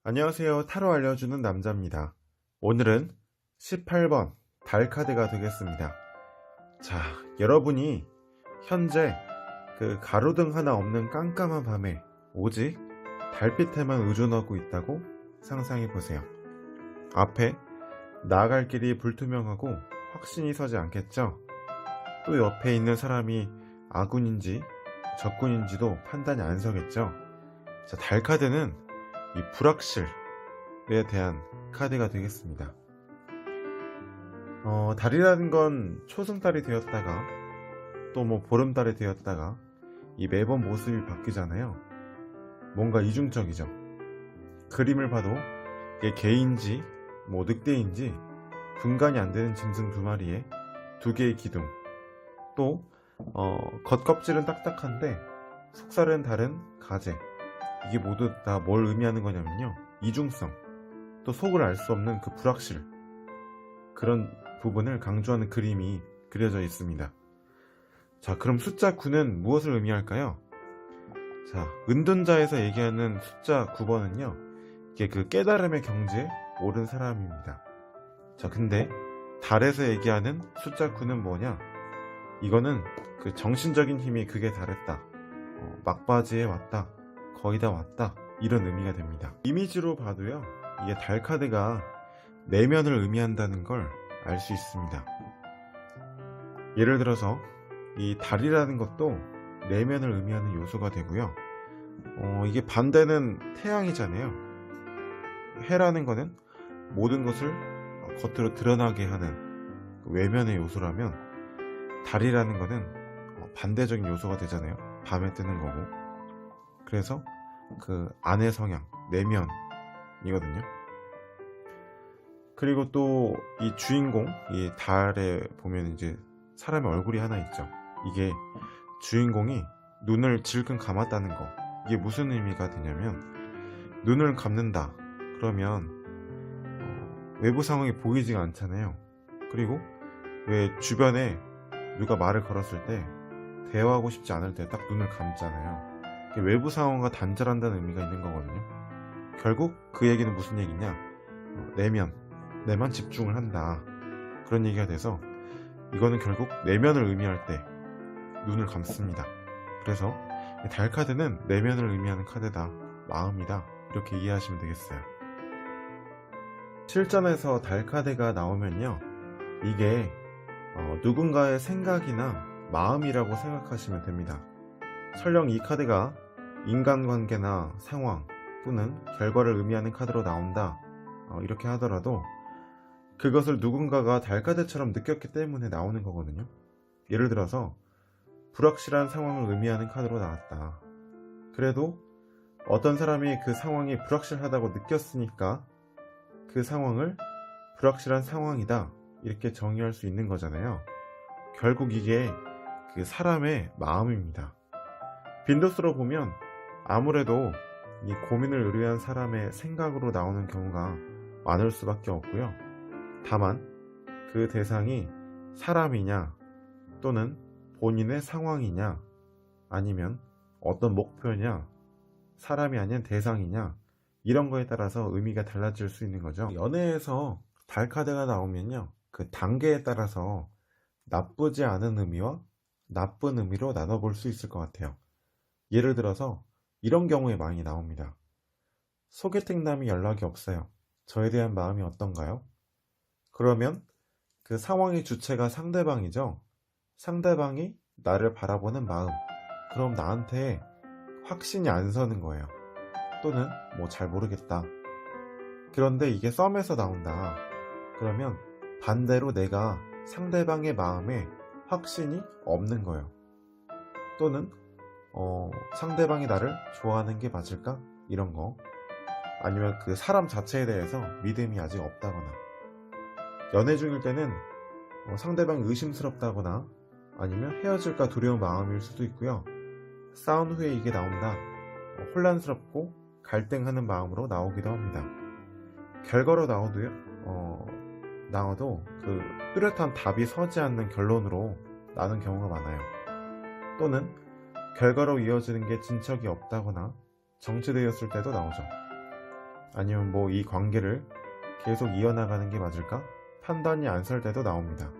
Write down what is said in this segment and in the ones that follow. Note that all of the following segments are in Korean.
안녕하세요. 타로 알려주는 남자입니다. 오늘은 18번 달 카드가 되겠습니다. 자, 여러분이 현재 그 가로등 하나 없는 깜깜한 밤에 오직 달빛에만 의존하고 있다고 상상해 보세요. 앞에 나아갈 길이 불투명하고 확신이 서지 않겠죠? 또 옆에 있는 사람이 아군인지 적군인지도 판단이 안 서겠죠? 자, 달 카드는 이 불확실에 대한 카드가 되겠습니다. 달이라는 건 초승달이 되었다가 또 뭐 보름달이 되었다가 이 매번 모습이 바뀌잖아요. 뭔가 이중적이죠. 그림을 봐도 이게 개인지 뭐 늑대인지 분간이 안 되는 짐승 두 마리에 두 개의 기둥, 또 겉껍질은 딱딱한데 속살은 다른 가재. 이게 모두 다 뭘 의미하는 거냐면요, 이중성, 또 속을 알 수 없는 그 불확실, 그런 부분을 강조하는 그림이 그려져 있습니다. 자, 그럼 숫자 9는 무엇을 의미할까요? 자, 은둔자에서 얘기하는 숫자 9번은요, 이게 그 깨달음의 경지에 오른 사람입니다. 자, 근데 달에서 얘기하는 숫자 9는 뭐냐? 이거는 그 정신적인 힘이 극에 달했다, 막바지에 왔다, 거의 다 왔다, 이런 의미가 됩니다. 이미지로 봐도요, 이게 달 카드가 내면을 의미한다는 걸 알 수 있습니다. 예를 들어서 이 달이라는 것도 내면을 의미하는 요소가 되고요. 이게 반대는 태양이잖아요. 해라는 거는 모든 것을 겉으로 드러나게 하는 외면의 요소라면, 달이라는 거는 반대적인 요소가 되잖아요. 밤에 뜨는 거고. 그래서 그 안의 성향, 내면이거든요. 그리고 또 이 주인공, 이 달에 보면 이제 사람의 얼굴이 하나 있죠. 이게 주인공이 눈을 질끈 감았다는 거. 이게 무슨 의미가 되냐면, 눈을 감는다 그러면 외부 상황이 보이지가 않잖아요. 그리고 왜 주변에 누가 말을 걸었을 때 대화하고 싶지 않을 때 딱 눈을 감잖아요. 외부 상황과 단절한다는 의미가 있는 거거든요. 결국 그 얘기는 무슨 얘기냐, 내만 집중을 한다, 그런 얘기가 돼서 이거는 결국 내면을 의미할 때 눈을 감습니다. 그래서 달 카드는 내면을 의미하는 카드다, 마음이다, 이렇게 이해하시면 되겠어요. 실전에서 달 카드가 나오면요, 이게 누군가의 생각이나 마음이라고 생각하시면 됩니다. 설령 이 카드가 인간관계나 상황 또는 결과를 의미하는 카드로 나온다, 이렇게 하더라도 그것을 누군가가 달카드처럼 느꼈기 때문에 나오는 거거든요. 예를 들어서 불확실한 상황을 의미하는 카드로 나왔다. 그래도 어떤 사람이 그 상황이 불확실하다고 느꼈으니까 그 상황을 불확실한 상황이다, 이렇게 정의할 수 있는 거잖아요. 결국 이게 그 사람의 마음입니다. 빈도수로 보면 아무래도 이 고민을 의뢰한 사람의 생각으로 나오는 경우가 많을 수밖에 없고요. 다만 그 대상이 사람이냐 또는 본인의 상황이냐 아니면 어떤 목표냐, 사람이 아닌 대상이냐, 이런 거에 따라서 의미가 달라질 수 있는 거죠. 연애에서 달 카드가 나오면요, 그 단계에 따라서 나쁘지 않은 의미와 나쁜 의미로 나눠볼 수 있을 것 같아요. 예를 들어서 이런 경우에 많이 나옵니다. 소개팅남이 연락이 없어요. 저에 대한 마음이 어떤가요? 그러면 그 상황의 주체가 상대방이죠. 상대방이 나를 바라보는 마음, 그럼 나한테 확신이 안 서는 거예요. 또는 뭐 잘 모르겠다. 그런데 이게 썸에서 나온다. 그러면 반대로 내가 상대방의 마음에 확신이 없는 거예요. 또는 상대방이 나를 좋아하는 게 맞을까? 이런 거. 아니면 그 사람 자체에 대해서 믿음이 아직 없다거나, 연애 중일 때는 상대방이 의심스럽다거나 아니면 헤어질까 두려운 마음일 수도 있고요. 싸운 후에 이게 나온다, 혼란스럽고 갈등하는 마음으로 나오기도 합니다. 결과로 나와도 그 뚜렷한 답이 서지 않는 결론으로 나는 경우가 많아요. 또는 결과로 이어지는 게 진척이 없다거나 정체되었을 때도 나오죠. 아니면 뭐 이 관계를 계속 이어나가는 게 맞을까? 판단이 안 설 때도 나옵니다.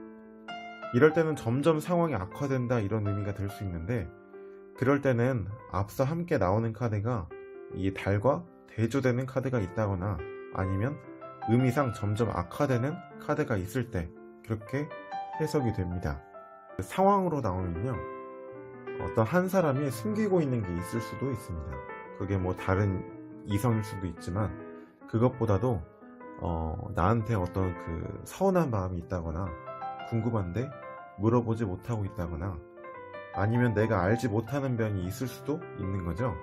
이럴 때는 점점 상황이 악화된다 이런 의미가 될 수 있는데, 그럴 때는 앞서 함께 나오는 카드가 이 달과 대조되는 카드가 있다거나 아니면 의미상 점점 악화되는 카드가 있을 때 그렇게 해석이 됩니다. 상황으로 나오면요, 어떤 한 사람이 숨기고 있는 게 있을 수도 있습니다. 그게 뭐 다른 이성일 수도 있지만, 그것보다도 나한테 어떤 그 서운한 마음이 있다거나 궁금한데 물어보지 못하고 있다거나 아니면 내가 알지 못하는 면이 있을 수도 있는 거죠.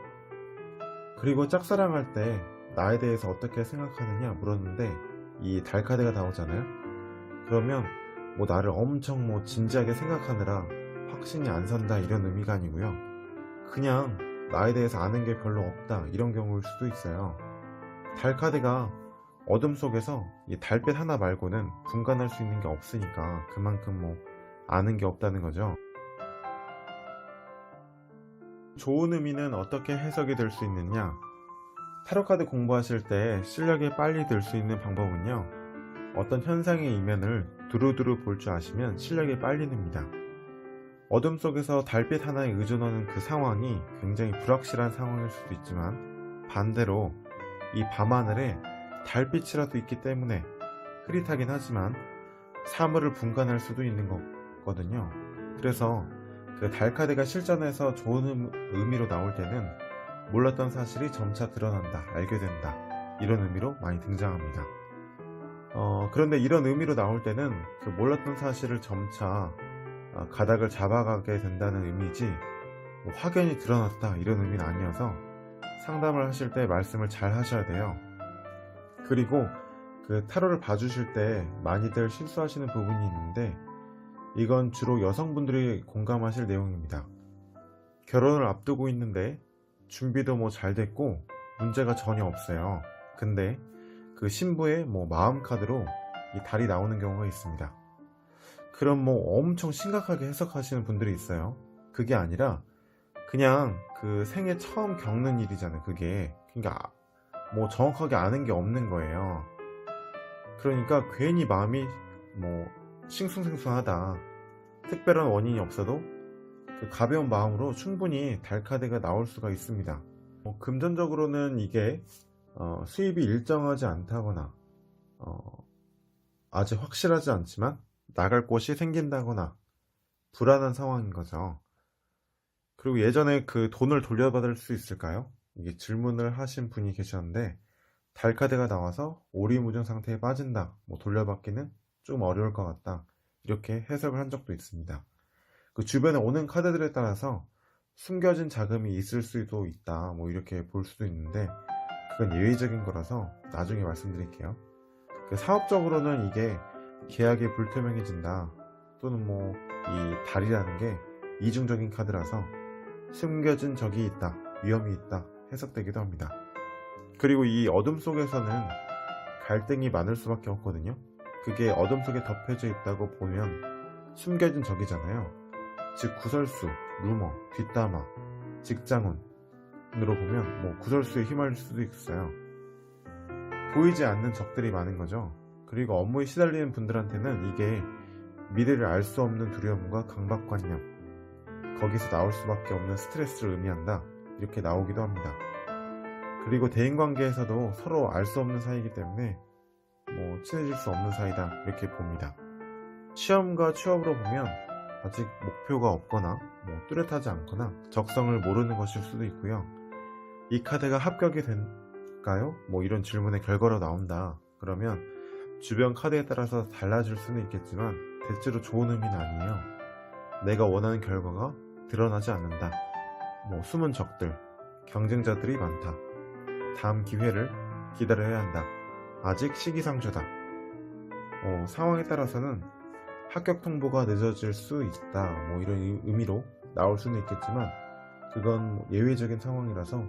그리고 짝사랑할 때 나에 대해서 어떻게 생각하느냐 물었는데 이 달 카드가 나오잖아요. 그러면 뭐 나를 엄청 뭐 진지하게 생각하느라 확신이 안 선다 이런 의미가 아니고요, 그냥 나에 대해서 아는 게 별로 없다 이런 경우일 수도 있어요. 달 카드가 어둠 속에서 이 달빛 하나 말고는 분간할 수 있는 게 없으니까 그만큼 뭐 아는 게 없다는 거죠. 좋은 의미는 어떻게 해석이 될 수 있느냐? 타로카드 공부하실 때 실력이 빨리 들 수 있는 방법은요, 어떤 현상의 이면을 두루두루 볼 줄 아시면 실력이 빨리 늡니다. 어둠 속에서 달빛 하나에 의존하는 그 상황이 굉장히 불확실한 상황일 수도 있지만, 반대로 이 밤하늘에 달빛이라도 있기 때문에 흐릿하긴 하지만 사물을 분간할 수도 있는 거거든요. 그래서 그 달카드가 실전에서 좋은 의미로 나올 때는 몰랐던 사실이 점차 드러난다, 알게 된다 이런 의미로 많이 등장합니다. 그런데 이런 의미로 나올 때는 그 몰랐던 사실을 점차 가닥을 잡아가게 된다는 의미지 뭐 확연히 드러났다 이런 의미는 아니어서 상담을 하실 때 말씀을 잘 하셔야 돼요. 그리고 그 타로를 봐주실 때 많이들 실수하시는 부분이 있는데, 이건 주로 여성분들이 공감하실 내용입니다. 결혼을 앞두고 있는데 준비도 뭐 잘 됐고 문제가 전혀 없어요. 근데 그 신부의 뭐 마음 카드로 이 달이 나오는 경우가 있습니다. 그럼 뭐 엄청 심각하게 해석하시는 분들이 있어요. 그게 아니라 그냥 그 생애 처음 겪는 일이잖아요. 그게 그러니까 뭐 정확하게 아는 게 없는 거예요. 그러니까 괜히 마음이 뭐 싱숭생숭하다, 특별한 원인이 없어도 그 가벼운 마음으로 충분히 달 카드가 나올 수가 있습니다. 금전적으로는 이게 수입이 일정하지 않다거나 아직 확실하지 않지만 나갈 곳이 생긴다거나 불안한 상황인 거죠. 그리고 예전에 그 돈을 돌려받을 수 있을까요? 이게 질문을 하신 분이 계셨는데, 달 카드가 나와서 오리무중 상태에 빠진다, 뭐 돌려받기는 좀 어려울 것 같다 이렇게 해석을 한 적도 있습니다. 그 주변에 오는 카드들에 따라서 숨겨진 자금이 있을 수도 있다 뭐 이렇게 볼 수도 있는데, 그건 예외적인 거라서 나중에 말씀드릴게요. 그 사업적으로는 이게 계약이 불투명해진다, 또는 뭐 이 달이라는 게 이중적인 카드라서 숨겨진 적이 있다, 위험이 있다 해석되기도 합니다. 그리고 이 어둠 속에서는 갈등이 많을 수밖에 없거든요. 그게 어둠 속에 덮여져 있다고 보면 숨겨진 적이잖아요. 즉 구설수, 루머, 뒷담화, 직장운으로 보면 뭐 구설수에 휘말릴 수도 있어요. 보이지 않는 적들이 많은 거죠. 그리고 업무에 시달리는 분들한테는 이게 미래를 알 수 없는 두려움과 강박관념, 거기서 나올 수밖에 없는 스트레스를 의미한다 이렇게 나오기도 합니다. 그리고 대인관계에서도 서로 알 수 없는 사이이기 때문에 뭐 친해질 수 없는 사이다 이렇게 봅니다. 시험과 취업으로 보면 아직 목표가 없거나 뭐 뚜렷하지 않거나 적성을 모르는 것일 수도 있고요. 이 카드가 합격이 될까요? 뭐 이런 질문의 결과로 나온다 그러면 주변 카드에 따라서 달라질 수는 있겠지만 대체로 좋은 의미는 아니에요. 내가 원하는 결과가 드러나지 않는다, 뭐 숨은 적들, 경쟁자들이 많다, 다음 기회를 기다려야 한다, 아직 시기상조다, 상황에 따라서는 합격 통보가 늦어질 수 있다 뭐 이런 의미로 나올 수는 있겠지만, 그건 예외적인 상황이라서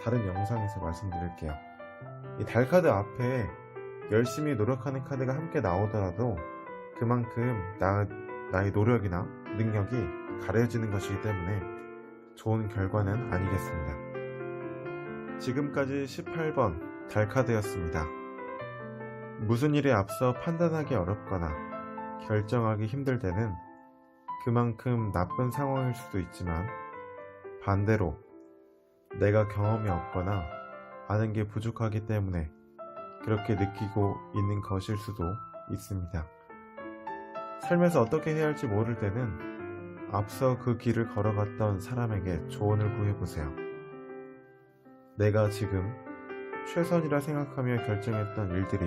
다른 영상에서 말씀드릴게요. 이 달카드 앞에 열심히 노력하는 카드가 함께 나오더라도 그만큼 나의 노력이나 능력이 가려지는 것이기 때문에 좋은 결과는 아니겠습니다. 지금까지 18번 달 카드였습니다. 무슨 일에 앞서 판단하기 어렵거나 결정하기 힘들 때는 그만큼 나쁜 상황일 수도 있지만, 반대로 내가 경험이 없거나 아는 게 부족하기 때문에 그렇게 느끼고 있는 것일 수도 있습니다. 살면서 어떻게 해야 할지 모를 때는 앞서 그 길을 걸어갔던 사람에게 조언을 구해보세요. 내가 지금 최선이라 생각하며 결정했던 일들이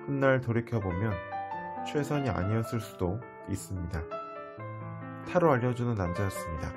훗날 돌이켜보면 최선이 아니었을 수도 있습니다. 타로 알려주는 남자였습니다.